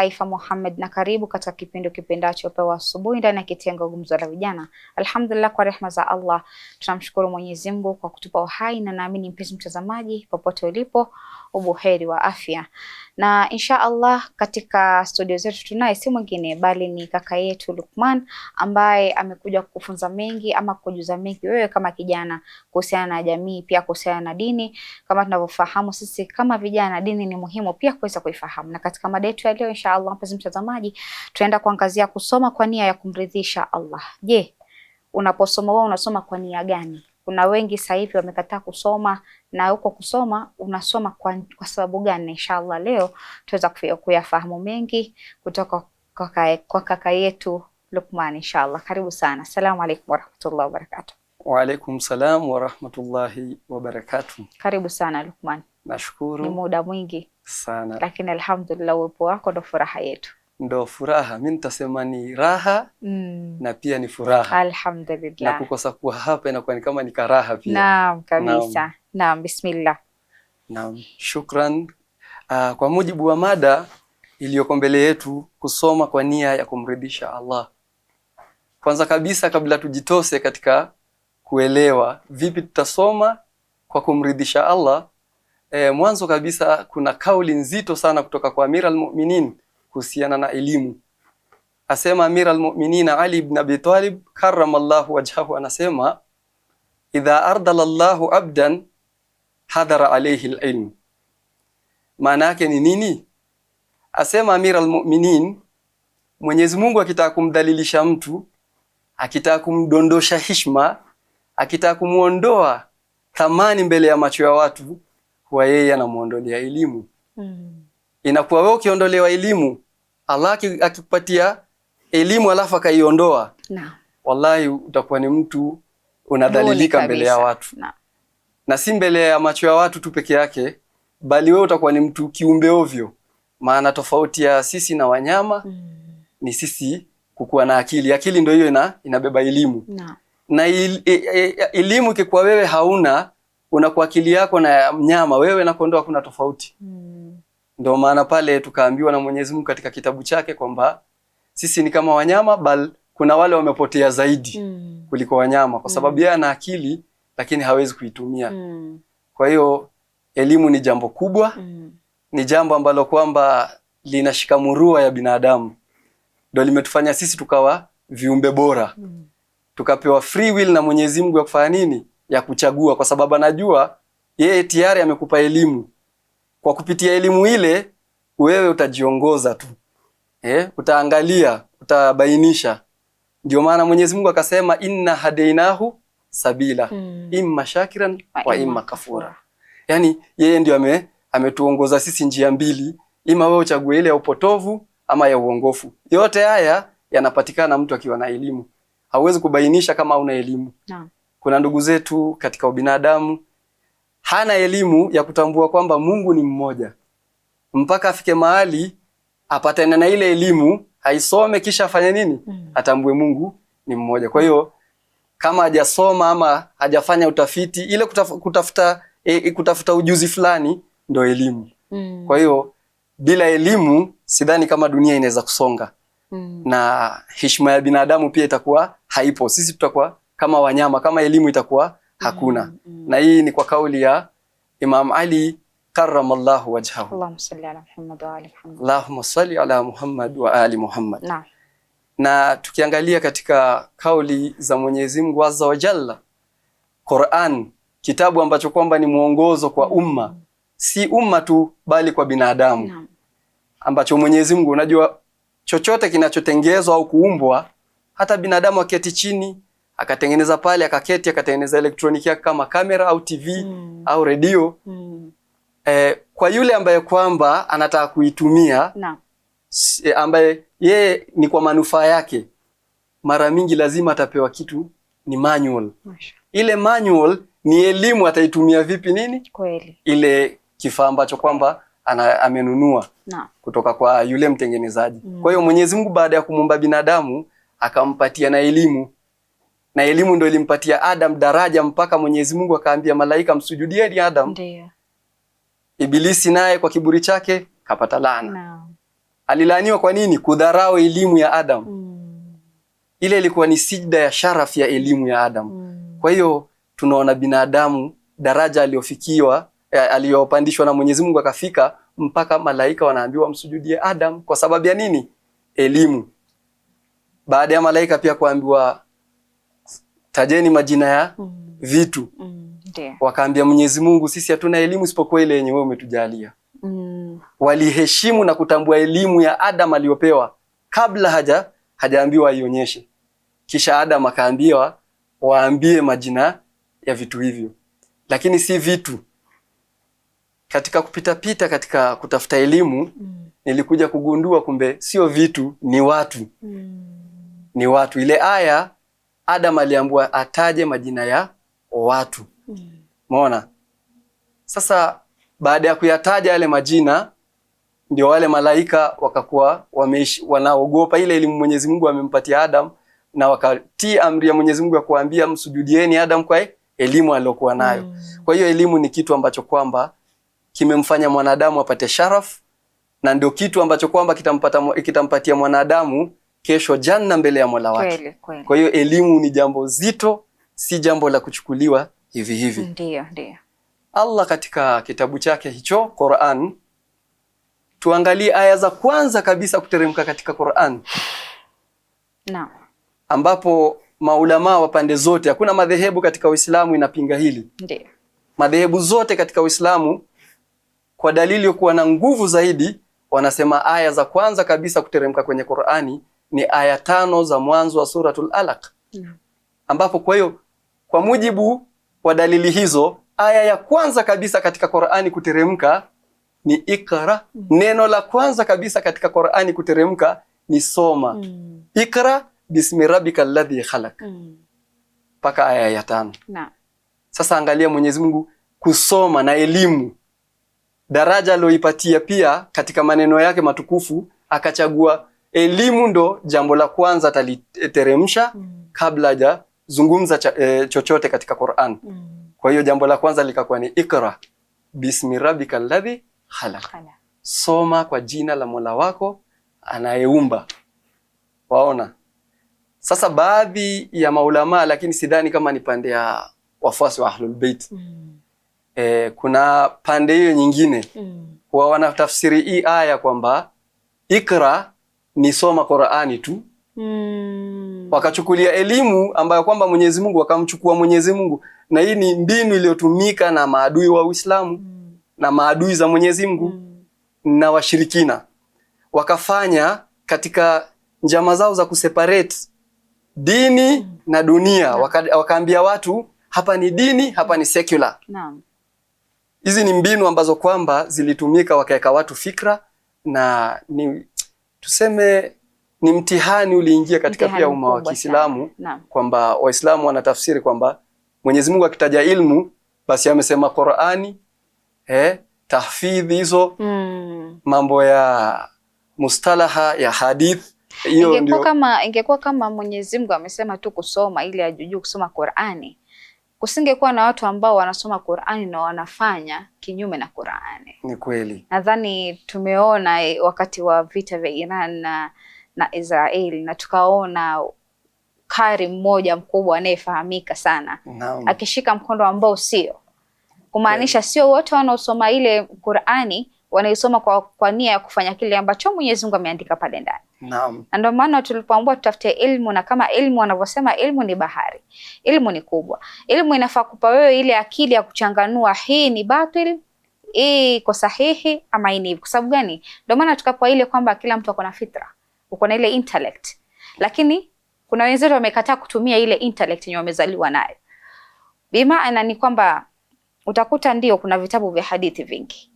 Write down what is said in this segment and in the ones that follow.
Haifa Muhammad na karibu katika kipindi kipendacho Pewa Asubuhi ndani ya kitengo Gumzo la Vijana. Alhamdulillah, kwa rehema za Allah tunamshukuru Mwenyezi Mungu kwa kutupa uhai, na naamini mpenzi mtazamaji popote ulipo ubuheri wa afya. Na insha Allah katika studio zetu tunaye si mwingine bali ni kaka yetu Luqman, ambaye amekuja kukufunza mengi ama kujuza mengi wewe kama kijana kuhusiana na jamii, pia kuhusiana na dini. Kama tunavyofahamu sisi kama vijana, dini ni muhimu pia kuweza kuifahamu. Na katika mada yetu ya leo insha Allah, mpenzi mtazamaji, tunaenda kuangazia kusoma kwa nia ya kumridhisha Allah. Je, unaposoma wewe unasoma kwa nia gani? Kuna wengi sasa hivi wamekataa kusoma, na huko kusoma unasoma kwa sababu gani? Inshallah leo tutaweza kuyafahamu mengi kutoka kwa kaka yetu Luqman inshallah. Karibu sana. Asalamu alaykum warahmatullahi wabarakatuh. Wa alaykum salam warahmatullahi wabarakatuh. Karibu sana Luqman. Nashukuru. Ni muda mwingi sana, lakini alhamdulillah uwepo wako ndo furaha yetu. Ndo furaha, mimi nitasema ni raha na pia ni furaha. Alhamdulillah. Na kukosa kuwa hapa inakuwa ni kama ni karaha pia. Naam kabisa. Naam, bismillah. Naam, shukran. Kwa mujibu wa mada iliyoko mbele yetu, kusoma kwa nia ya kumridhisha Allah. Kwanza kabisa, kabla tujitose katika kuelewa vipi tutasoma kwa kumridhisha Allah, mwanzo kabisa kuna kauli nzito sana kutoka kwa Amir al-Mu'minin kuhusiana na elimu. Asema Amir al-Mu'minin Ali ibn Abi Talib karramallahu wajhahu, anasema idha ardala Allahu abdan hadara alayhi al-ilm. Maana yake ni nini? Asema Amir al-Mu'minin, Mwenyezi Mungu akitaka kumdhalilisha mtu, akitaka kumdondosha heshima, akitaka kumuondoa thamani mbele ya macho ya watu, huwa yeye anamuondolea elimu. Inakuwa wewe ukiondolewa elimu, Allah akikupatia elimu alafu akaiondoa, wallahi utakuwa ni mtu unadhalilika mbele ya watu. Na si mbele ya macho ya watu tu peke yake, bali wewe utakuwa ni mtu kiumbe ovyo. Maana tofauti ya sisi na wanyama ni sisi kukuwa na akili. Akili ndio hiyo inabeba elimu. Na elimu ikikuwa wewe hauna, unakuwa akili yako na mnyama, wewe na kondoo hakuna tofauti. Ndio maana pale tukaambiwa na Mwenyezi Mungu katika kitabu chake kwamba sisi ni kama wanyama, bali kuna wale wamepotea zaidi kuliko wanyama, kwa sababu yeye ana akili lakini hawezi kuitumia. Kwa hiyo elimu ni jambo kubwa, ni jambo ambalo kwamba linashika murua ya binadamu. Ndio limetufanya sisi tukawa viumbe bora. Tukapewa free will na Mwenyezi Mungu ya kufanya nini? Ya kuchagua, kwa sababu anajua yeye tayari amekupa elimu. Kwa kupitia elimu ile wewe utajiongoza tu. Utaangalia, utabainisha. Ndio maana Mwenyezi Mungu akasema inna hadainahu sabila imma shakiran wa imma kafura. Yani yeye ndio ametuongoza sisi njia mbili, ima wewe uchague ile ya upotovu ama ya uongofu. Yote haya yanapatikana mtu akiwa na elimu. Hauwezi kubainisha kama una elimu. Kuna ndugu zetu katika ubinadamu hana elimu ya kutambua kwamba Mungu ni mmoja. Mpaka afike mahali apatane na ile elimu, aisome kisha afanye nini? Atambue Mungu ni mmoja. Kwa hiyo kama hajasoma ama hajafanya utafiti, ile kutafuta ujuzi fulani ndio elimu. Kwa hiyo bila elimu sidhani kama dunia inaweza kusonga. Na heshima ya binadamu pia itakuwa haipo. Sisi tutakuwa kama wanyama, kama elimu itakuwa hakuna. Na hii ni kwa kauli ya Imam Ali karramallahu wajhahu. Allahumma salli ala Muhammad wa ali Muhammad. Allahumma salli ala Muhammad wa ali Muhammad. Na tukiangalia katika kauli za Mwenyezi Mungu Azza wa Jalla, Qur'an, kitabu ambacho kwamba ni mwongozo kwa umma, si umma tu bali kwa binadamu. Ambacho Mwenyezi Mungu, unajua chochote kinachotengezwa au kuumbwa, hata binadamu aketi chini akatengeneza pale, akaketi akatengeneza elektroniki yake kama kamera au TV au redio, kwa yule ambaye kwamba anataka kuitumia ambaye yeye ni kwa manufaa yake, mara mingi lazima atapewa kitu ni manual. Ile manual ni elimu, ataitumia vipi nini kweli ile kifaa ambacho kwamba amenunua kutoka kwa yule mtengenezaji. Kwa hiyo Mwenyezi Mungu baada ya kumuumba binadamu akampatia na elimu. Na elimu ndio ilimpatia Adam daraja mpaka Mwenyezi Mungu akaambia malaika msujudieni Adam. Ndiyo. Ibilisi naye kwa kiburi chake kapata laana. Alilaaniwa kwa nini? Kudharau elimu ya Adam. Ile ilikuwa ni sijda ya sharaf ya elimu ya Adam. Kwa hiyo tunaona binadamu daraja aliyofikiwa, aliyopandishwa na Mwenyezi Mungu akafika mpaka malaika wanaambiwa msujudie Adam kwa sababu ya nini? Elimu. Baada ya malaika pia kuambiwa tajeni majina ya vitu. Wakaambia Mwenyezi Mungu, sisi hatuna elimu isipokuwa ile yenye wewe umetujalia. Waliheshimu na kutambua elimu ya Adam aliyopewa kabla hajaambiwa aionyeshe. Kisha Adam akaambiwa waambie majina ya vitu hivyo. Lakini si vitu. Katika kupita katika kutafuta elimu, nilikuja kugundua kumbe sio vitu, ni watu. Ni watu. Ile aya Adam aliambiwa ataje majina ya watu. Umeona? Sasa baada ya kuyataja yale majina, ndio wale malaika wakakuwa wanaogopa ile elimu Mwenyezi Mungu amempatia Adam, na wakatii amri ya Mwenyezi Mungu ya kuambia msujudieni Adam kwa elimu aliyokuwa nayo. Kwa hiyo elimu ni kitu ambacho kwamba kimemfanya mwanadamu apate sharaf, na ndio kitu ambacho kwamba kitampatia mwanadamu kesho janna mbele ya Mola wake. Kwa hiyo elimu ni jambo zito, si jambo la kuchukuliwa hivi hivi. Ndio. Allah katika kitabu chake hicho Qur'an, tuangalie aya za kwanza kabisa kuteremka katika Qur'an. Naam. Ambapo maulama wa pande zote, hakuna madhehebu katika Uislamu inapinga hili. Ndio. Madhehebu zote katika Uislamu kwa dalili kuwa na nguvu zaidi wanasema aya za kwanza kabisa kuteremka kwenye Qur'ani ni aya 5 za mwanzo wa suratul Alaq. Ambapo kwa hiyo kwa mujibu wa dalili hizo, aya ya kwanza kabisa katika Qur'ani kuteremka ni Ikra. Neno la kwanza kabisa katika Qur'ani kuteremka ni soma. Ikra bismi rabbikal ladhi khalaq. Paka aya ya 5. Sasa angalia Mwenyezi Mungu kusoma na elimu, daraja aliyoipatia pia katika maneno yake matukufu, akachagua elimu ndo jambo la kwanza ataliteremsha kabla haja zungumza chochote katika Qur'an. Kwa hiyo jambo la kwanza likakuwa ni Ikra bismi rabbikal ladhi khalaq. Soma kwa jina la Mola wako anayeumba. Waona? Sasa baadhi ya maulama, lakini sidhani kama ni pande ya wafuasi wa Ahlul Bait. Kuna pande hiyo nyingine wa wanatafsiri hii aya kwamba Ikra ni soma Qur'ani tu. Wakachukulia elimu ambayo kwamba Mwenyezi Mungu, wakamchukua Mwenyezi Mungu, na hii ni mbinu iliyotumika na maadui wa Uislamu na maadui za Mwenyezi Mungu na washirikina. Wakafanya katika njama zao za kuseparate dini na dunia. Wakaambia watu hapa ni dini, hapa ni secular. Hizi ni mbinu ambazo kwamba zilitumika, wakaweka watu fikra, na tuseme ni mtihani uliingia katika pia umma wa Kiislamu, kwamba Waislamu wanatafsiri kwamba Mwenyezi Mungu akitaja ilmu basi amesema Qur'ani, tahfidhi hizo mambo ya mustalaha ya hadith. Hiyo ndio ingekuwa kama Mwenyezi Mungu amesema tu kusoma ili ajujue kusoma Qur'ani, kusingekuwa na watu ambao wanasoma Qur'ani na wanafanya kinyume na Qur'ani. Ni kweli. Nadhani tumeona wakati wa vita vya Iran na Israeli, na tukaona kari mmoja mkubwa anayefahamika sana akishika mkondo ambao sio, kumaanisha sio wote wanaosoma ile Qur'ani wanaisoma kwa nia ya kufanya kile ambacho Mwenyezi Mungu ameandika pale ndani. Naam. Na ndio maana tulipoambiwa tutafute elimu, na kama elimu wanavyosema elimu ni bahari, elimu ni kubwa, elimu inafaa kupa wewe ile akili ya kuchanganua hii ni batil, hii iko sahihi, ama hii ni. Kwa sababu gani? Ndio maana tukapoa ile kwamba kila mtu ako na fitra, uko na ile intellect, lakini kuna wenzetu wamekataa kutumia ile intellect yenye wamezaliwa nayo. Bimaana ni kwamba utakuta ndio kuna vitabu vya hadithi vingi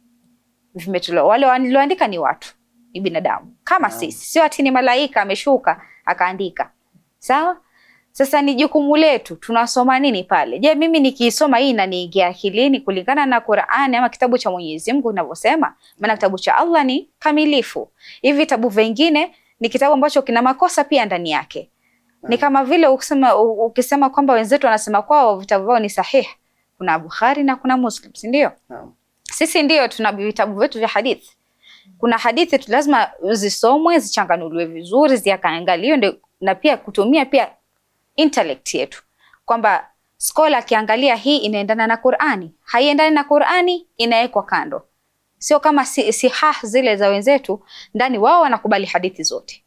vimetolewa, wale walioandika ni watu, ni binadamu kama sisi, sio ati ni malaika ameshuka akaandika. Sawa? Sasa ni jukumu letu, tunasoma nini pale? Je, mimi nikisoma hii na niingia akilini kulingana na Qur'ani ama kitabu cha Mwenyezi Mungu ninavyosema? Maana kitabu cha Allah ni kamilifu. Hivi vitabu vingine ni kitabu ambacho kina makosa pia ndani yake. Ni kama vile ukisema kwamba wenzetu wanasema kwao vitabu vyao ni sahihi. Kuna Bukhari na kuna Muslim, si ndio? Sisi ndio tuna vitabu vyetu vya hadithi. Kuna hadithi tu lazima zisomwe, zichanganuliwe vizuri, ziakaangaliwe, ndio na pia kutumia pia intellect yetu kwamba scholar akiangalia hii inaendana na Qur'ani, haiendani na Qur'ani inawekwa kando. Sio kama sihah zile za wenzetu, ndani wao wanakubali hadithi zote.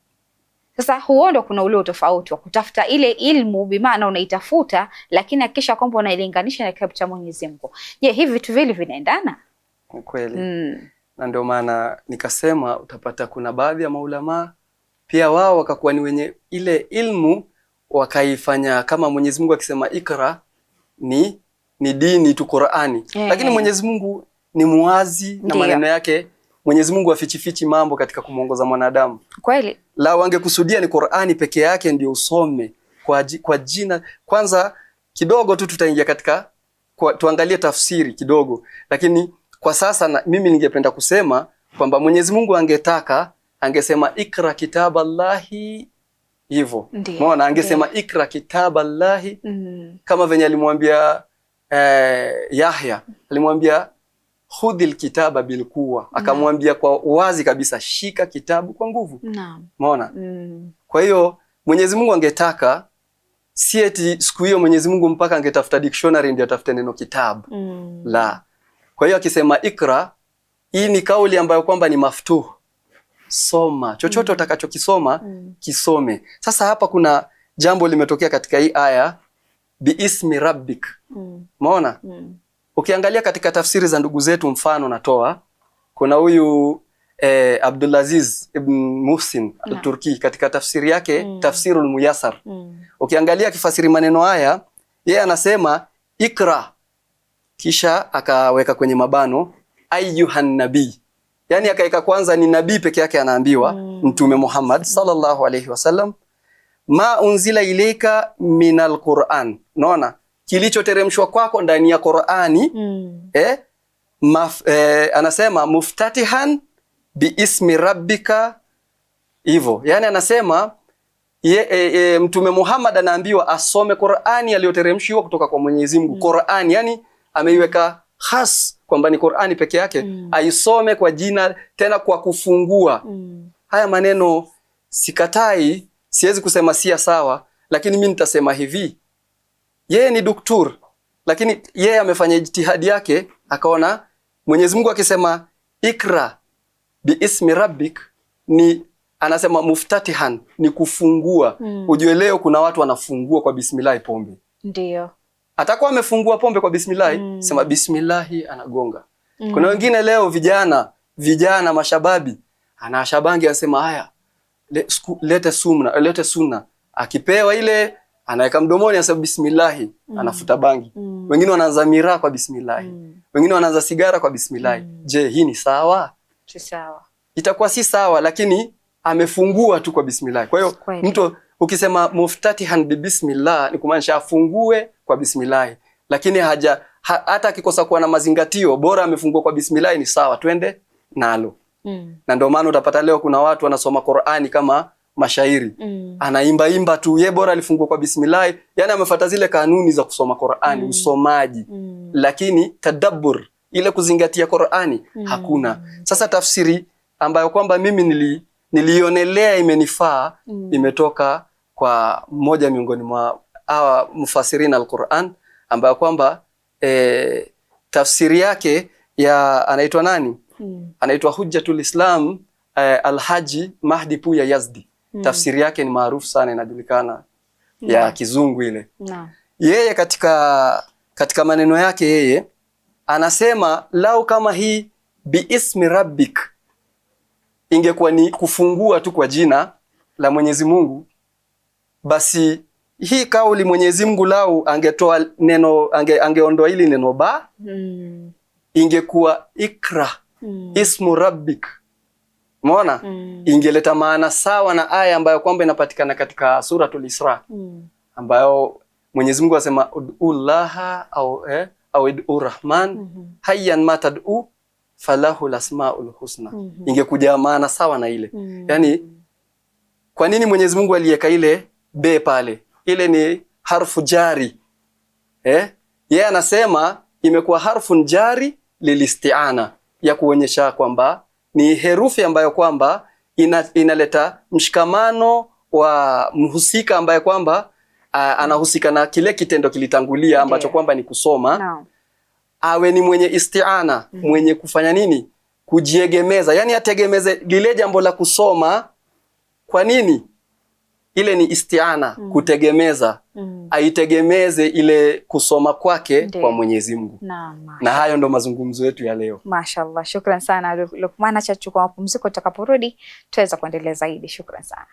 Sasa huo ndio kuna ule tofauti wa kutafuta ile ilmu, bimaana unaitafuta lakini hakikisha kwamba unailinganisha na kitabu cha Mwenyezi Mungu. Je, hivi vitu vile vinaendana? Kweli. Na ndio maana nikasema utapata kuna baadhi ya maulama pia wao wakakuwa ni wenye ile ilmu wakaifanya kama Mwenyezi Mungu akisema ikra ni dini tu Qur'ani. Lakini Mwenyezi Mungu ni muwazi na maneno yake. Mwenyezi Mungu afichifichi mambo katika kumuongoza mwanadamu. Kweli. La wangekusudia ni Qur'ani peke yake ndio usome kwa jina. Kwanza kidogo tu tutaingia katika tuangalie tafsiri kidogo. Lakini kwa sasa mimi ningependa kusema kwamba Mwenyezi Mungu angetaka angesema ikra kitaballahi hivyo. Umeona angesema ikra kitaballahi kama venye alimwambia Yahya, alimwambia khudhil kitaba bilquwa, akamwambia kwa wazi kabisa shika kitabu kwa nguvu. Umeona? Kwa hiyo Mwenyezi Mungu angetaka si eti siku hiyo Mwenyezi Mungu mpaka angetafuta dictionary ndio atafute neno kitabu. La. Kwa hiyo akisema ikra, hii ni kauli ambayo kwamba ni maftuh. Soma chochote utakachokisoma kisome. Sasa hapa kuna jambo limetokea katika hii aya biismi rabbik. Umeona? Ukiangalia katika tafsiri za ndugu zetu, mfano natoa kuna huyu Abdulaziz ibn Muhsin al-Turki katika tafsiri yake Tafsirul Muyassar. Ukiangalia kifasiri maneno haya, yeye anasema ikra, kisha akaweka kwenye mabano ayyuhan nabii. Yani akaeka kwanza ni nabii peke yake anaambiwa Mtume Muhammad sallallahu alayhi wasallam, ma unzila ilayka minal Qur'an. Unaona? Kilichoteremshwa kwako ndani ya Qur'ani. Anasema muftatihan biismi rabbika hivyo. Yani anasema Mtume Muhammad anaambiwa asome Qur'ani aliyoteremshwa kutoka kwa Mwenyezi Mungu. Qur'ani yani ameiweka khas kwamba ni Qur'ani peke yake, aisome kwa jina tena kwa kufungua. Haya maneno sikatai, siwezi kusema si sawa, lakini mimi nitasema hivi. Yeye ni doktor, lakini yeye amefanya ijtihadi yake, akaona Mwenyezi Mungu akisema ikra biismi rabbik ni anasema muftatihan ni kufungua. Ujue leo kuna watu wanafungua kwa bismillah pombe. Ndio. Atakuwa amefungua pombe kwa bismillah, sema bismillah anagonga. Kuna wengine leo vijana mashababi, ana shabangi anasema haya lete sunna, akipewa ile anaweka mdomoni anasema bismillah, anafuta bangi. Wengine wanaanza miraa kwa bismillah. Wengine wanaanza sigara kwa bismillah. Je, hii ni sawa? Si sawa. Itakuwa si sawa, lakini amefungua tu kwa bismillah. Kwa hiyo mtu ukisema muftatihan bi bismillah ni kumaanisha afungue kwa bismillah, lakini hata akikosa kuwa na mazingatio, bora amefungua kwa bismillah ni sawa, twende nalo. Na ndio maana utapata leo kuna watu wanasoma Qur'ani kama mashairi. Anaimba tu, ye bora alifungua kwa bismillah, yani amefuata zile kanuni za kusoma Qur'ani, usomaji. Lakini tadabbur, ile kuzingatia Qur'ani hakuna. Sasa tafsiri ambayo kwamba mimi nilionelea imenifaa, imetoka kwa mmoja miongoni mwa hawa mufasirin al-Qur'an, ambayo kwamba tafsiri yake ya anaitwa nani? Anaitwa Hujjatul Islam Al-Haji Mahdi Puya Yazdi. Tafsiri yake ni maarufu sana, inajulikana ya kizungu ile. Yeye katika maneno yake yeye anasema lau kama hii biismi rabbik ingekuwa ni kufungua tu kwa jina la Mwenyezi Mungu, basi hii kauli Mwenyezi Mungu lau angetoa neno angeondoa hili neno ba, ingekuwa ikra ismu rabbik. Umeona? Ingeleta maana sawa na aya ambayo kwamba inapatikana katika suratul Isra, ambayo Mwenyezi Mungu asema ud'ullaha au ud'u rahman hayyan ma tad'u falahu lasmaul husna. Ingekuja maana sawa na ile. Yani kwa nini Mwenyezi Mungu aliweka ile be pale? Ile ni harfu jari. Yeye anasema imekuwa harfu jari lilisti'ana, ya kuonyesha kwamba ni herufi ambayo kwamba inaleta mshikamano wa mhusika ambaye kwamba anahusika na kile kitendo kilitangulia ambacho kwamba ni kusoma. No. Awe ni mwenye isti'ana, mwenye kufanya nini? Kujiegemeza, yani ategemeze lile jambo la kusoma. Kwa nini? Ile ni isti'ana, kutegemeza. Aitegemeze ile kusoma kwake kwa Mwenyezi Mungu. Na hayo ndo mazungumzo yetu ya leo. Mashaallah, shukran sana Luqman. Acha tuchukue mapumziko, tutakaporudi tutaweza kuendelea zaidi. Shukran sana.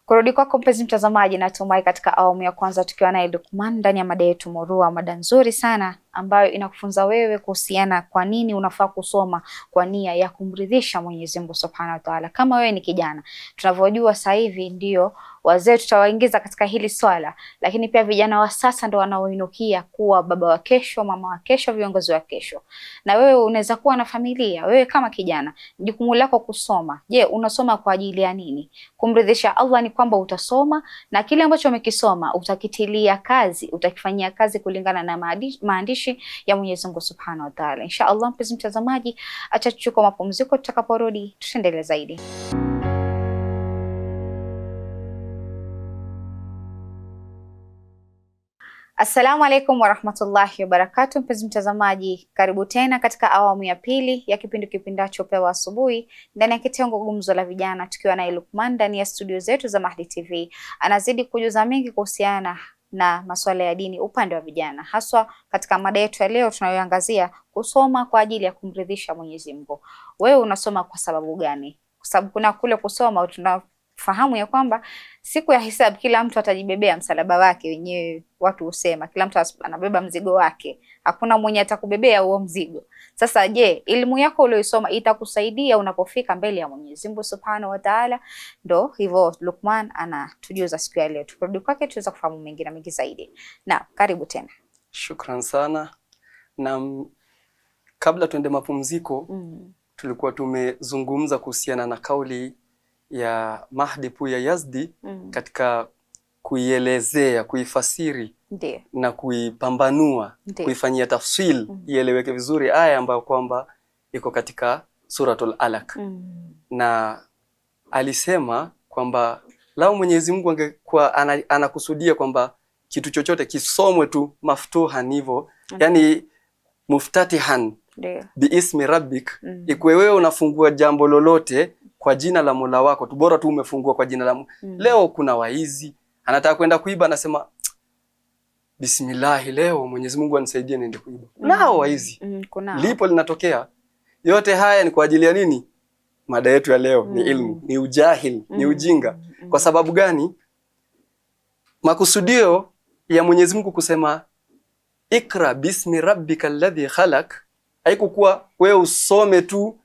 Kurudi kwako mpenzi mtazamaji, natumai katika awamu ya kwanza tukiwa naye Luqman ndani ya mada yetu murua, mada nzuri sana ambayo inakufunza wewe kuhusiana kwa nini unafaa kusoma kwa nia ya kumridhisha Mwenyezi Mungu Subhanahu wa Ta'ala. Kama wewe ni kijana, tunavyojua sasa hivi ndio wazee tutawaingiza katika hili swala, lakini pia vijana wa sasa ndio wanaoinukia kuwa baba wa kesho, mama wa kesho, viongozi wa kesho. Na wewe unaweza kuwa na familia. Wewe kama kijana, jukumu lako kusoma. Je, unasoma kwa ajili ya nini? Kumridhisha Allah ni kwamba utasoma na kile ambacho umekisoma utakitilia kazi, utakifanyia kazi kulingana na maandishi ya Mwenyezi Mungu Subhanahu wa Ta'ala. Insha Allah, mpenzi mtazamaji, acha tuchukue mapumziko, tutakaporudi tutaendelea zaidi. Assalamu alaikum warahmatullahi wabarakatuh. Mpenzi mtazamaji, karibu tena katika awamu ya pili ya kipindacho Pewa Asubuhi ndani ya kitengo Gumzo la Vijana, tukiwa na Luqman ndani ya studio zetu za Mahdi TV. Anazidi kujuza mengi kuhusiana na masuala ya dini upande wa vijana, haswa katika mada yetu ya leo tunayoangazia kusoma kwa ajili ya kumridhisha Mwenyezi Mungu. Wewe unasoma kwa sababu gani? Kwa sababu kuna kule kusoma tunafahamu ya kwamba siku ya hisabu kila mtu atajibebea msalaba wake wenyewe. Watu husema kila mtu anabeba mzigo wake, hakuna mwenye atakubebea huo mzigo. Sasa je, elimu yako uliyosoma itakusaidia unapofika mbele ya Mwenyezi Mungu Subhanahu wa Ta'ala? Ndo hivyo Luqman anatujuza siku ya leo. Tukurudi kwake tuweza kufahamu mengi na mengi zaidi. Na karibu tena. Shukran sana. Na kabla tuende mapumziko, tulikuwa tumezungumza kuhusiana na kauli ya Mahdi Puya Yazdi katika kuielezea, kuifasiri na kuipambanua, kuifanyia tafsil ieleweke vizuri aya ambayo kwamba iko katika Suratul Alaq. Na alisema kwamba lao Mwenyezi Mungu angekuwa anakusudia kwamba kitu chochote kisomwe tu maftuhan hivyo, yani muftatihan biismi rabbik, ikwe wewe unafungua jambo lolote kwa jina la Mola wako tu, bora tu umefungua kwa jina la Leo kuna waizi anataka kwenda kuiba, anasema bismillah, leo Mwenyezi Mungu anisaidie niende kuiba. Nao waizi lipo linatokea. Yote haya ni kwa ajili ya nini? Mada yetu ya leo ni ilmu, ni ujahil, ni ujinga. Kwa sababu gani? Makusudio ya Mwenyezi Mungu kusema ikra bismi rabbika alladhi khalaq haikukuwa wewe usome tu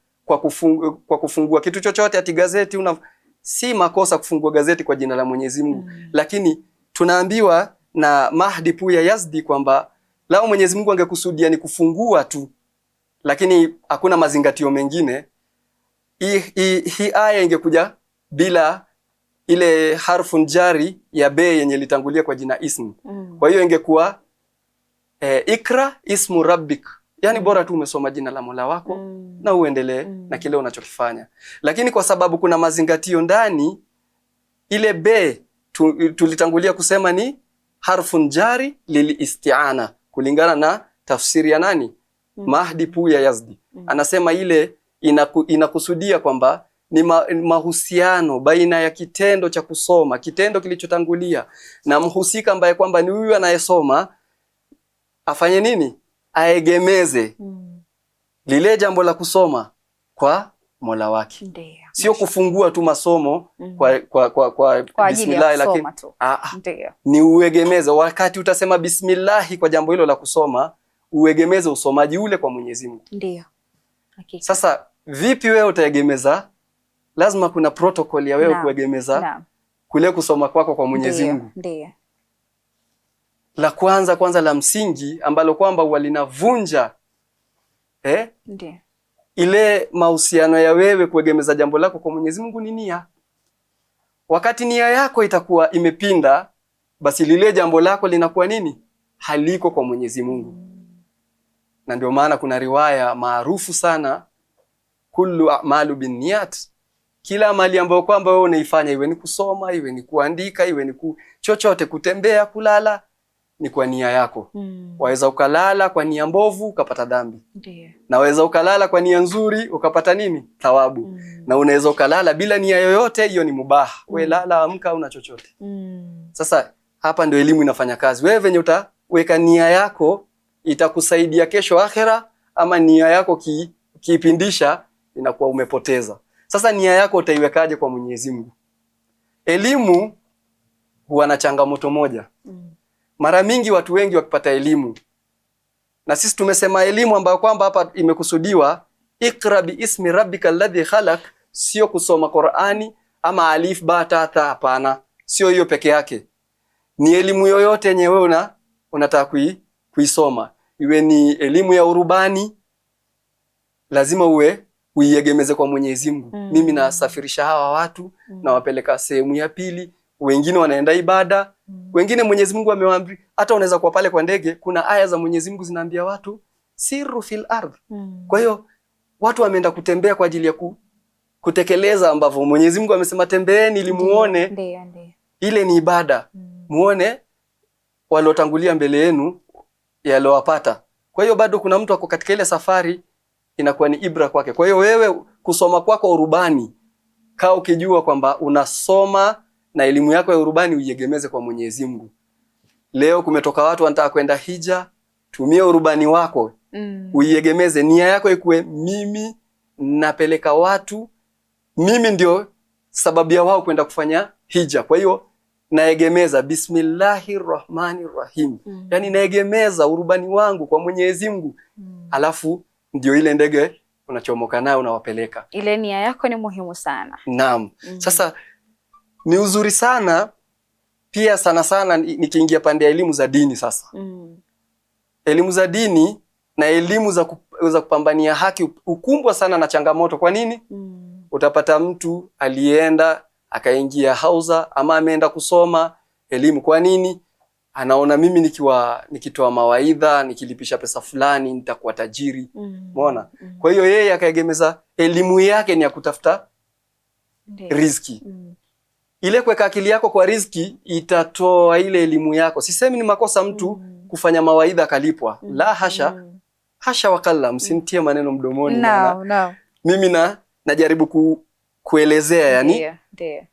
kwa kufungua kitu chochote, ati gazeti. Si makosa kufungua gazeti kwa jina la Mwenyezi Mungu, lakini tunaambiwa na Mahdi Puya Yazdi kwamba lao Mwenyezi Mungu angekusudia ni kufungua tu, lakini hakuna mazingatio mengine, hii aya ingekuja bila ile harfu jari ya be yenye litangulia kwa jina ismu. Kwa hiyo ingekuwa ikra ismu rabbik, yani bora tu umesoma jina la Mola wako na uendelee na kile unachokifanya. Lakini kwa sababu kuna mazingatio ndani, ile be tulitangulia kusema ni harfun jari lilisti'ana, kulingana na tafsiri ya nani? Mahdi Puya Yazdi. Anasema ile inakusudia kwamba ni mahusiano baina ya kitendo cha kusoma, kitendo kilichotangulia, na mhusika ambaye kwamba ni huyu anayesoma, afanye nini? Aegemeze lile jambo la kwa Mola wake. Sio kufungua tu masomo kwa bismillah, lakini ni uegemeze. Wakati utasema bismillah kwa jambo hilo la kusoma, uegemeze usomaji ule kwa Mwenyezi Mungu. Ndio. Sasa vipi wewe utaegemeza? Lazima kuna protocol ya wewe kuegemeza kule kusoma kwako kwa Mwenyezi Mungu. Ndio. La kwanza la msingi ambalo kwamba walinavunja ndio ile mahusiano ya wewe kuegemeza jambo lako kwa Mwenyezi Mungu ni nia. Wakati nia yako itakuwa imepinda, basi lile jambo lako linakuwa nini? Haliko kwa Mwenyezi Mungu. Na ndio maana kuna riwaya maarufu sana kullu a'malu binniyat, kila amali ambayo kwamba wewe unaifanya, iwe ni kusoma, iwe ni kuandika, iwe ni chochote, kutembea, kulala, ni kwa nia yako. Waweza ukalala kwa nia mbovu ukapata dhambi. Ndiyo. Na waweza ukalala kwa nia nzuri ukapata nini? Thawabu. Na unaweza ukalala bila nia yoyote, hiyo ni mubah. Wewe lala, amka, una chochote. Sasa hapa ndio elimu inafanya kazi. Wewe venye utaweka nia yako itakusaidia kesho akhera, ama nia yako kiipindisha inakuwa umepoteza. Sasa nia yako utaiwekaje kwa Mwenyezi Mungu? Elimu huwa na changamoto moja. Mara mingi watu wengi wakipata elimu, na sisi tumesema elimu ambayo kwamba hapa imekusudiwa ikra bi ismi rabbika alladhi khalaq, sio kusoma Qur'ani ama alif ba ta tha, hapana, sio hiyo peke yake. Ni elimu yoyote yenye wewe unataka kuisoma, iwe ni elimu ya urubani, lazima uiegemeze kwa Mwenyezi Mungu. Mimi nasafirisha hawa watu na wapeleka sehemu ya pili, wengine wanaenda ibada, wengine Mwenyezi Mungu amewaambia. Hata unaweza kuwa pale kwa ndege, kuna aya za Mwenyezi Mungu zinaambia watu siru fil ardh. Kwa hiyo watu wameenda kutembea kwa ajili ya kutekeleza ambavyo Mwenyezi Mungu amesema tembeeni ili muone. Ndiyo. Ile ni ibada. Muone waliotangulia mbele yenu yalowapata. Kwa hiyo bado kuna mtu ako katika ile safari, inakuwa ni ibra kwake. Kwa hiyo wewe kusoma kwako urubani, kaa ukijua kwamba unasoma na elimu yako ya urubani uiegemeze kwa Mwenyezi Mungu. Leo kumetoka watu wanataka kwenda hija, tumia urubani wako. Uiegemeze, nia yako ikuwe mimi napeleka watu, mimi ndio sababu ya wao kwenda kufanya hija. Kwa hiyo naegemeza Bismillahirrahmanirrahim. Yani naegemeza urubani wangu kwa Mwenyezi Mungu. Alafu ndio ile ndege unachomoka nayo unawapeleka. Ile nia yako ni muhimu sana. Naam. Sasa ni uzuri sana pia sana nikiingia pande ya elimu za dini sasa. Elimu za dini na elimu za kupambania haki ukumbwa sana na changamoto. Kwa nini? Utapata mtu alienda akaingia hauza ama ameenda kusoma elimu. Kwa nini? Anaona mimi nikitoa mawaidha, nikilipisha pesa fulani nitakuwa tajiri. Umeona? Kwa hiyo yeye akaegemeza elimu yake ni ya kutafuta riziki. Ile kuweka akili yako kwa riziki itatoa ile elimu yako. Sisemi ni makosa mtu kufanya mawaidha akalipwa. La hasha. Hasha wakalla, msimtie maneno mdomoni. No. Mimi najaribu kuelezea yani. Ndiyo.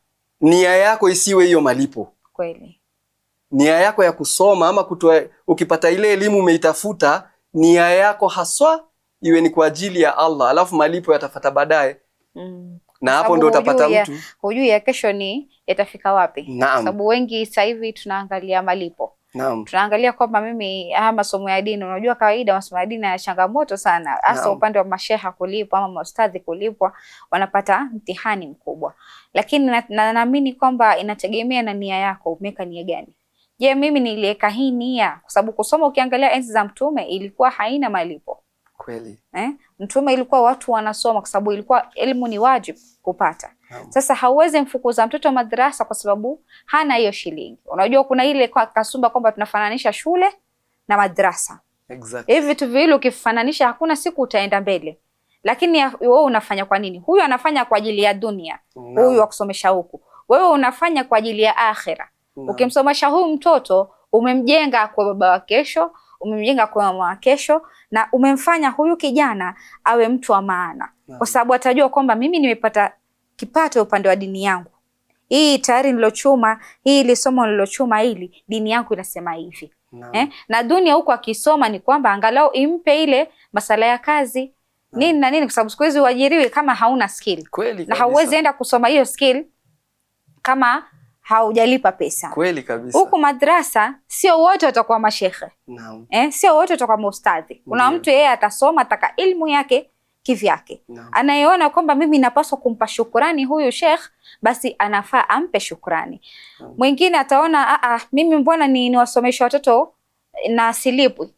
Nia yako isiwe hiyo malipo. Kweli. Nia yako ya kusoma ama ukipata ile elimu umeitafuta, nia yako haswa iwe ni kwa ajili ya Allah, alafu malipo yatafuata baadaye. Na hapo ndio utapata mtu hujui ya kesho ni yatafika wapi. Sababu wengi sasa hivi tunaangalia malipo. Tunaangalia kwamba mimi masomo ya dini, unajua kawaida masomo ya dini yana changamoto sana, hasa upande wa masheha kulipwa ama maustadhi kulipwa, wanapata mtihani mkubwa. Lakini naamini kwamba inategemea na nia yako, umeweka nia gani. Je, mimi niliweka hii nia kwa sababu kusoma, ukiangalia enzi za Mtume ilikuwa haina malipo. Kweli. Mtume ilikuwa watu wanasoma kwa sababu ilikuwa elimu ni wajibu kupata. Sasa hauwezi mfukuza mtoto wa madrasa kwa sababu hana hiyo shilingi. Unajua kuna ile kasumba kwamba tunafananisha shule na madrasa. Exactly. Hivi vitu viwili ukifananisha hakuna siku utaenda mbele. Lakini wewe unafanya kwa nini? Huyu anafanya kwa ajili ya dunia. Huyu akusomesha huku. Wewe unafanya kwa ajili ya akhera. Ukimsomesha huyu mtoto umemjenga kwa baba wa kesho, umemjenga kwa mama wa kesho, na umemfanya huyu kijana awe mtu wa maana. Kwa sababu atajua kwamba mimi nimepata kipato upande wa dini yangu. Hii tayari nilochuma, hii lisomo nilochuma hili, dini yangu inasema hivi. Na dunia huko akisoma ni kwamba angalau impe ile masala ya kazi. Nini na nini, kwa sababu siku hizi uajiriwi kama hauna skill. Kweli. Na hauwezi enda kusoma hiyo skill kama haujalipa pesa. Kweli kabisa. Huku madrasa sio wote watakuwa mashehe. Sio wote watakuwa maustadhi. Kuna mtu yeye atasoma ataka ilmu yake kivyake. Anayeona kwamba mimi napaswa kumpa shukrani huyu sheikh, basi anafaa ampe shukrani. Mwingine ataona mimi mbona niwasomesha watoto na silipwi.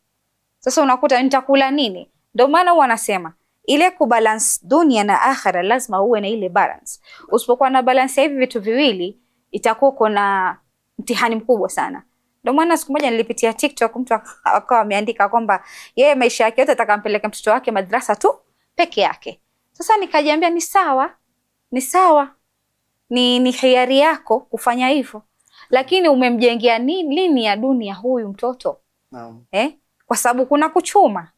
Sasa unakuta nitakula nini? Ndio maana wanasema ile kubalance dunia na akhera lazima uwe na ile balance. Usipokuwa na balance hivi vitu viwili itakuwa kuna mtihani mkubwa sana. Ndio maana siku moja nilipitia TikTok, mtu akawa ameandika kwamba yeye maisha yake yote atakampeleka mtoto wake madrasa tu peke yake. Sasa nikajiambia ni sawa, ni sawa, ni hiari yako kufanya hivyo, lakini umemjengea nini ya dunia huyu mtoto? Naam. Kwa sababu kuna kuchuma.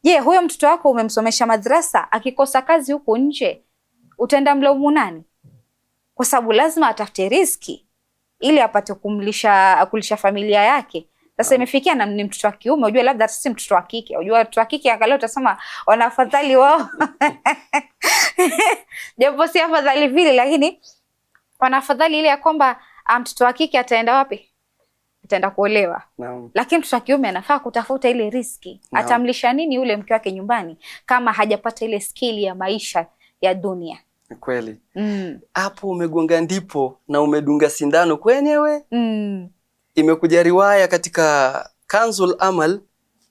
Je, huyo mtoto wako umemsomesha madrasa, akikosa kazi huko nje utaenda mlaumu nani? Kwa sababu lazima atafute riziki ili apate kulisha familia yake. Sasa imefikia na ni mtoto wa kiume, unajua labda si mtoto wa kike. Unajua mtoto wa kike angalau utasema wanafadhali wao. Japo si afadhali vile, lakini wanafadhali ile ya kwamba mtoto wa kike ataenda wapi? Ataenda kuolewa. Naam. Lakini mtoto wa kiume anafaa kutafuta ile riziki. Naam. Atamlisha nini yule mke wake nyumbani kama hajapata ile skill ya maisha ya dunia? Ni kweli. Hapo umegonga ndipo na umedunga sindano kwenyewe. Imekuja riwaya katika Kanzul Amal,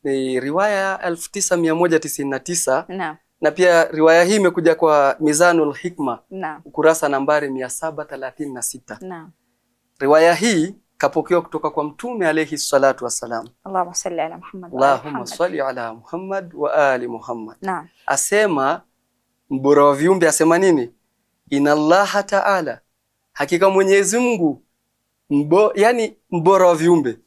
ni riwaya 1999. Naam. Na pia riwaya hii imekuja kwa Mizanul Hikma. Naam. Ukurasa nambari 736. Naam. Riwaya hii kapokewa kutoka kwa Mtume alayhi salatu wassalam. Allahumma salli ala Muhammad. Allahumma salli ala Muhammad wa ali Muhammad. Naam. Asema mbora wa viumbe, asema nini? Inna Allaha ta'ala, hakika Mwenyezi Mungu yani mbora wa viumbe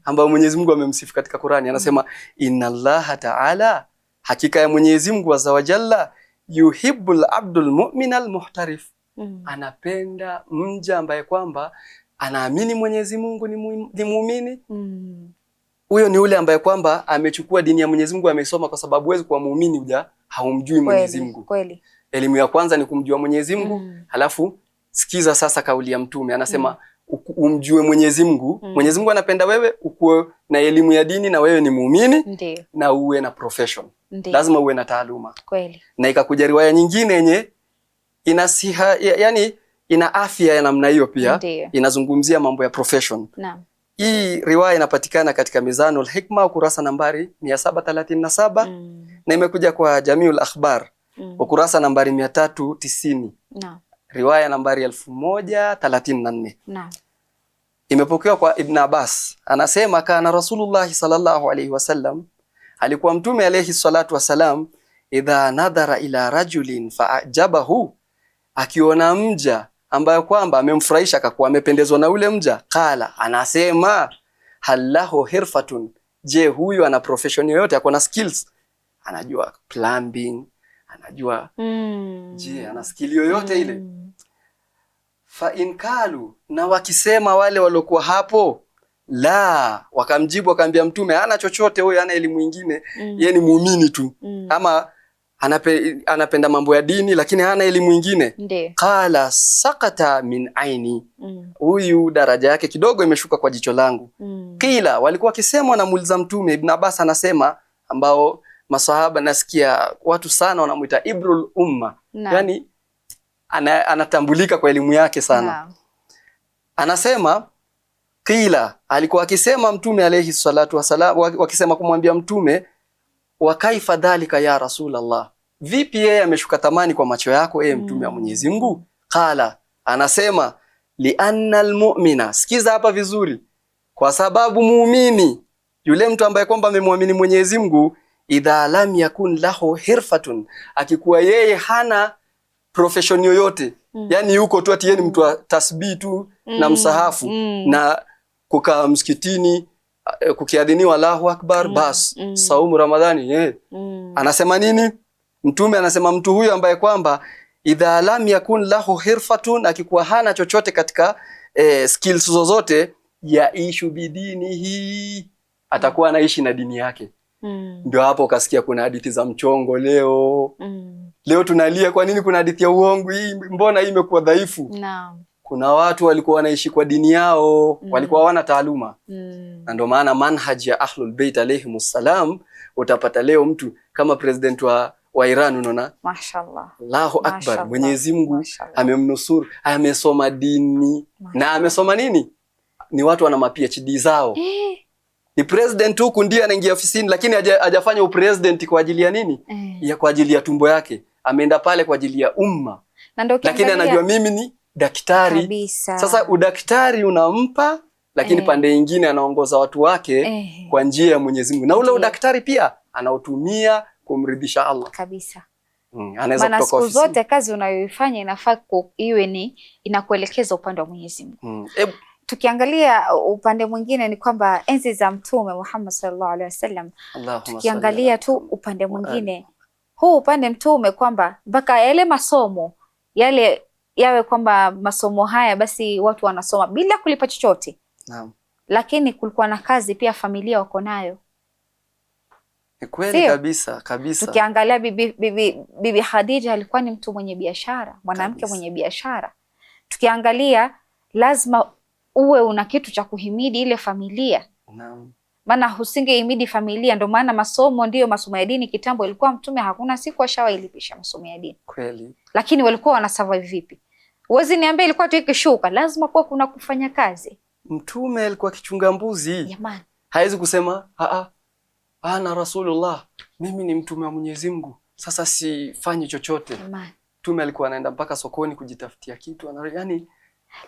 ambao Mwenyezi Mungu amemsifu katika Qur'ani, anasema inna Allaha ta'ala, hakika ya Mwenyezi Mungu azza wa jalla, yuhibbul abdul mu'minal muhtarif, anapenda mja ambaye kwamba anaamini Mwenyezi Mungu ni muumini. Huyo ni ule ambaye kwamba amechukua dini ya Mwenyezi Mungu, amesoma, kwa sababu huwezi kuwa muumini haumjui Mwenyezi Mungu. Kweli. Elimu ya kwanza ni kumjua Mwenyezi Mungu. Halafu sikiza sasa kauli ya Mtume, anasema umjue Mwenyezi Mungu. Mwenyezi Mungu anapenda wewe ukuwe na elimu ya dini na wewe ni muumini. Ndiyo. Na uwe na profession. Ndiyo. Lazima uwe na taaluma. Kweli. Na ikakuja riwaya nyingine yenye inasiha, yani ina afya ya namna hiyo pia. Ndiyo. Inazungumzia mambo ya profession. Naam. Hii riwaya inapatikana katika Mizanul Hikma ukurasa nambari 737. Na imekuja kwa Jamiul Akhbar ukurasa nambari 390. Naam. Riwaya nambari 1034. Naam. Imepokewa kwa Ibn Abbas, anasema kana Rasulullah sallallahu alayhi wasallam, alikuwa Mtume alayhi salatu wasalam, idha nadhara ila rajulin fa'ajabahu, akiona mja ambaye kwamba amemfurahisha, akakuwa amependezwa na ule mja, kala, anasema hallahu hirfatun, je huyu ana profession yoyote, ako na skills, anajua plumbing, anajua je ana skill yoyote ile. Fa in kalu, na wakisema wale waliokuwa hapo, la, wakamjibu wakamwambia Mtume hana chochote huyo, hana elimu nyingine, yeye ni muumini tu, ama anapenda mambo ya dini lakini hana elimu nyingine. Qala sakata min aini, huyu daraja yake kidogo imeshuka kwa jicho langu. Kila walikuwa wakisema, wanamuuliza Mtume. Ibn Abbas anasema, ambao masahaba nasikia watu sana wanamuita Ibrul Umma, yani anatambulika kwa elimu yake sana. Anasema kila alikuwa akisema Mtume alayhi salatu wasalam, wakisema kumwambia Mtume, wa kaifa dhalika ya Rasulullah, vipi yeye ameshuka thamani kwa macho yako Mtume wa Mwenyezi Mungu? Qala, anasema lianna almu'mina, sikiza hapa vizuri, kwa sababu muumini, yule mtu ambaye kwamba amemwamini Mwenyezi Mungu, idha lam yakun lahu hirfatun, akikuwa yeye hana profession yoyote, yani yuko tu ati yeye ni mtu wa tasbih tu na msahafu na kukaa msikitini kukiadhiniwa Allahu Akbar bas, saumu Ramadhani anasema nini Mtume? Anasema mtu huyo ambaye kwamba idha lam yakun lahu hirfatun, akikuwa hana chochote katika skills zozote, yaishu bidinihi, atakuwa anaishi na dini yake. Ndio hapo ukasikia kuna hadithi za mchongo leo. Leo tunalia kwa nini kuna hadithi ya uongo hii, mbona hii imekuwa dhaifu? Naam. Kuna watu walikuwa wanaishi kwa dini yao, walikuwa hawana taaluma. Na ndio maana manhaji ya Ahlul Bait alayhimus salam, utapata leo mtu kama president wa Iran, unaona, mashaallah, Allahu Akbar, Mwenyezi Mungu amemnusuru, amesoma dini. Na amesoma nini? Ni watu wana PhD zao. Ni president huku ndiye anaingia ofisini, lakini hajafanya upresident kwa ajili ya nini? Ya kwa ajili ya tumbo yake. Ameenda pale kwa ajili ya umma. Lakini anajua mimi ni daktari kabisa. Sasa udaktari unampa, lakini pande nyingine anaongoza watu wake kwa njia ya Mwenyezi Mungu. Na ule udaktari pia anautumia kumridhisha Allah. Kabisa. Anaweza kutoka ofisini. Siku zote kazi unayoifanya inafaa iwe ni inakuelekeza upande wa Mwenyezi Mungu. Tukiangalia upande mwingine ni kwamba enzi za Mtume Muhammad sallallahu alaihi wasallam, tukiangalia tu upande mwingine, huu upande Mtume kwamba mpaka yale masomo yale yawe kwamba masomo haya basi watu wanasoma bila kulipa chochote. Naam. Lakini kulikuwa na kazi pia familia wako nayo. Ni kweli kabisa kabisa. Tukiangalia bibi Khadija alikuwa ni mtu mwenye biashara, mwanamke mwenye biashara. Tukiangalia lazima uwe una kitu cha kuhimidi ile familia. Naam. Maana usingehimidi familia, ndio maana masomo ndiyo masomo ya dini kitambo ilikuwa Mtume hakuna siku ashawailipisha masomo ya dini. Kweli. Lakini walikuwa wana survive vipi? Uwezi niambia ilikuwa tu ikishuka, lazima kuwa kuna kufanya kazi. Mtume alikuwa kichunga mbuzi. Jamani. Haiwezi kusema ana Rasulullah, mimi ni mtume wa Mwenyezi Mungu, sasa sifanyi chochote. Mtume alikuwa anaenda mpaka sokoni kujitafutia kitu, yani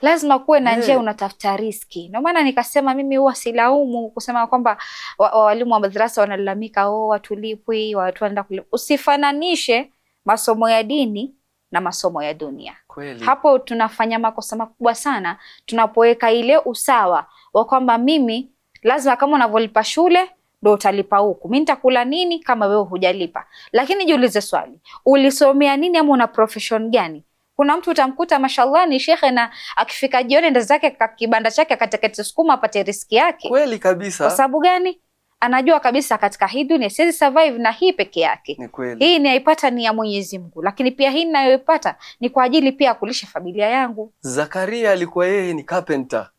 lazima kuwe na njia unatafuta riski. Ndio maana nikasema mimi huwa silaumu kusema kwamba walimu wa madrasa wanalalamika watulipwi, watu wanaenda kulipwa. Usifananishe masomo ya dini na masomo ya dunia. Kweli. Hapo tunafanya makosa makubwa sana tunapoweka ile usawa wa kwamba mimi lazima kama unavyolipa shule ndio utalipa huku. Mimi nitakula nini kama wewe hujalipa? Lakini jiulize swali, ulisomea nini ama una profession gani? Kuna mtu utamkuta mashallah ni shekhe na akifika jioni ndo zake kwa kibanda chake akatekete sukuma apate riski yake. Kweli kabisa. Kwa sababu gani? Anajua kabisa katika hii dunia siwezi survive na hii peke yake. Ni kweli. Hii naipata ni ya Mwenyezi Mungu, lakini pia hii ninayoipata ni kwa ajili pia kulisha familia yangu. Zakaria alikuwa yeye ni carpenter.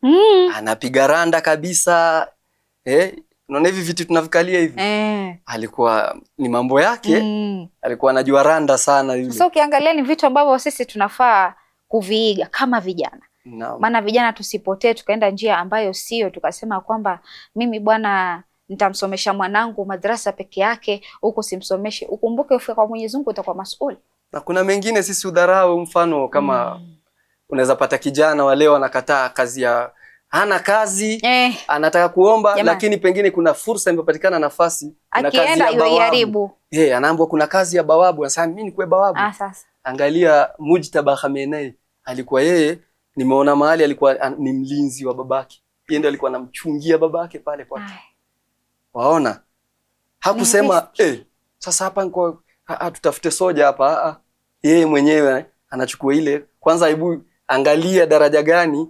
Anapiga randa kabisa. Unaona hivi vitu tunavikalia hivi. Alikuwa ni mambo yake. Alikuwa anajua randa sana yule. Sasa ukiangalia ni vitu ambavyo sisi tunafaa kuviiga kama vijana. Maana vijana tusipotee tukaenda njia ambayo sio, tukasema kwamba mimi bwana nitamsomesha mwanangu madrasa peke yake, huko simsomeshe. Ukumbuke ufika kwa Mwenyezi Mungu utakuwa mas'ul. Na kuna mengine sisi udharau, mfano kama unaweza pata kijana wa leo anakataa kazi ya hana kazi, anataka kuomba lakini pengine kuna fursa imepatikana nafasi, kuna kazi ya bawabu. Anaambiwa kuna kazi ya bawabu, anasema mimi nikuwe bawabu. Sasa angalia Mujtaba Khamenei, alikuwa yeye nimeona mahali alikuwa ni mlinzi wa babake. Yeye ndiye alikuwa anamchungia babake pale kwake. Waona? Hakusema sasa hapa niko tutafute soja hapa. Yeye mwenyewe anachukua ile. Kwanza hebu angalia daraja gani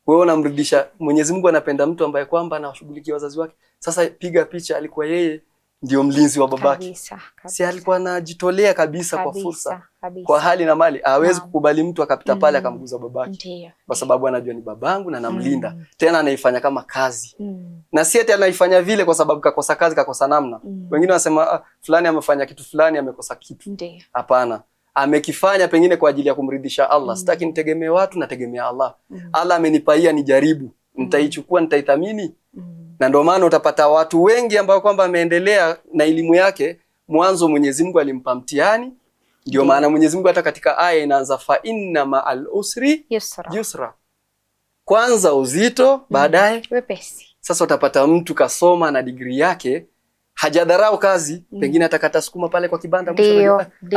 wewe unamrudisha. Mwenyezi Mungu anapenda mtu ambaye kwamba anawashughulikia wazazi wake. Sasa piga picha, alikuwa yeye ndio mlinzi wa babake. Kabisa. Si alikuwa anajitolea kabisa kwa fursa. Kwa hali na mali. Hawezi kukubali mtu akapita pale akamguza babake. Kwa sababu anajua ni babangu na namlinda. Tena anaifanya kama kazi. Na si eti anaifanya vile kwa sababu kakosa kazi, kakosa namna. Wengine wanasema fulani amefanya kitu fulani amekosa kitu. Hapana. Amekifanya pengine kwa ajili ya kumridhisha Allah. Sitaki nitegemee watu, nategemea Allah. Allah amenipaia nijaribu. Nitaichukua, nitaithamini. Na ndio maana utapata watu wengi ambao kwamba ameendelea na elimu yake, mwanzo Mwenyezi Mungu alimpa mtihani. Ndio maana Mwenyezi Mungu hata katika aya inaanza fa inna ma'al usri yusra. Kwanza uzito, baadaye wepesi. Sasa utapata mtu kasoma na degree yake, hajadharau kazi, pengine atakata sukuma pale kwa kibanda,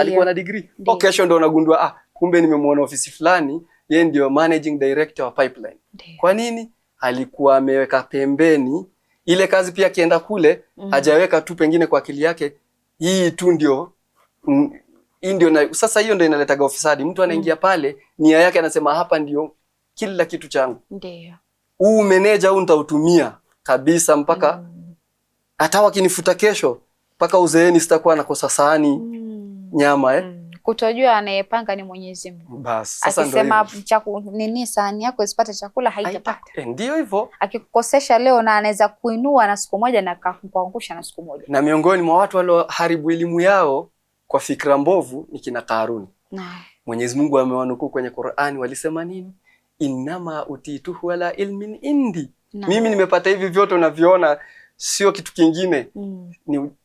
alikuwa na degree. Kesho ndio unagundua kumbe nimemuona ofisi fulani, yeye ndio managing director wa pipeline. Kwa nini? Alikuwa ameweka pembeni ile kazi, pia akienda kule hajaweka tu pengine kwa akili yake hii tu ndio na sasa hiyo ndio inaleta ufisadi. Mtu anaingia pale nia yake anasema hapa ndio kila kitu changu. Ndio. Huu meneja huu nitautumia kabisa mpaka hata wakinifuta kesho mpaka uzeeni sitakuwa nakosa sahani nyama Kutojua anayepanga ni Mwenyezi Mungu. Basi sasa ndio akisema nini sahani yako isipate chakula haitapata. Ndio hivyo. Akikukosesha leo na anaweza kuinua na siku moja na kukuangusha na siku moja. Na miongoni mwa watu walioharibu elimu yao kwa fikra mbovu ni kina Karuni. Mwenyezi Mungu amewanukuu kwenye Qur'ani, walisema nini? Innama utituhu ala ilmin indi. Mimi nimepata hivi vyote unavyoona sio kitu kingine.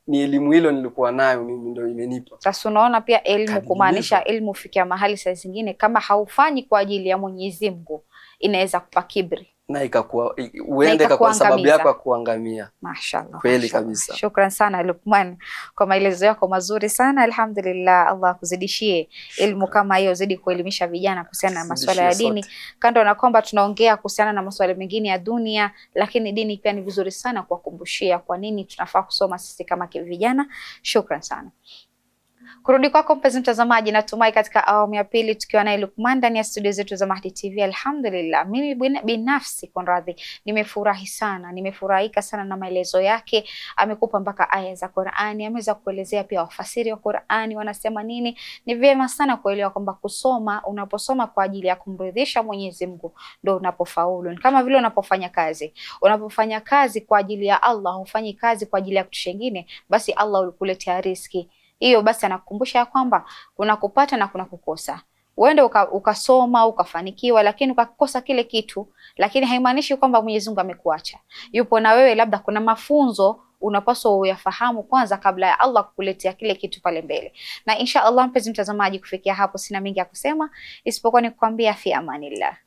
Ni elimu hilo nilikuwa nayo mimi ndio imenipa. Sasa unaona pia elimu kumaanisha elimu fikia mahali saa zingine kama haufanyi kwa ajili ya Mwenyezi Mungu inaweza kupa kibri. na uende kwa sababu yako ya kuangamia. Mashaallah. Kweli kabisa. Shukran sana Luqman kwa maelezo yako mazuri sana. Alhamdulillah, Allah akuzidishie elimu kama hiyo, zidi kuelimisha vijana kuhusiana na masuala ya dini. Kando na kwamba tunaongea kuhusiana na masuala mengine ya dunia, lakini dini pia ni vizuri sana kuwakumbushia kwa nini tunafaa kusoma sisi kama vijana. Shukran sana. Kurudi kwako mpenzi mtazamaji, natumai katika awamu ya pili tukiwa naye Luqman ndani ya studio zetu za Mahdi TV. Alhamdulillah, mimi binafsi Konradhi nimefurahi sana, nimefurahika sana na maelezo yake. Amekupa mpaka aya za Qur'ani, ameweza kuelezea pia wafasiri wa Qur'ani wanasema nini. Ni vyema sana kuelewa kwamba kusoma, unaposoma kwa ajili ya kumridhisha Mwenyezi Mungu ndio unapofaulu. Kama vile unapofanya kazi, unapofanya kazi kwa ajili ya Allah, hufanyi kazi kwa ajili ya kitu kingine, basi Allah ulikuletea riziki hiyo, basi anakukumbusha ya kwamba kuna kupata na kuna kukosa. Uende ukasoma ukafanikiwa, lakini ukakosa kile kitu, lakini haimaanishi kwamba Mwenyezi Mungu amekuacha. Yupo na wewe, labda kuna mafunzo unapaswa uyafahamu kwanza kabla ya Allah kukuletea kile kitu pale mbele. Na insha Allah mpenzi mtazamaji, kufikia hapo sina mengi ya kusema isipokuwa ni kukwambia fi amanillah.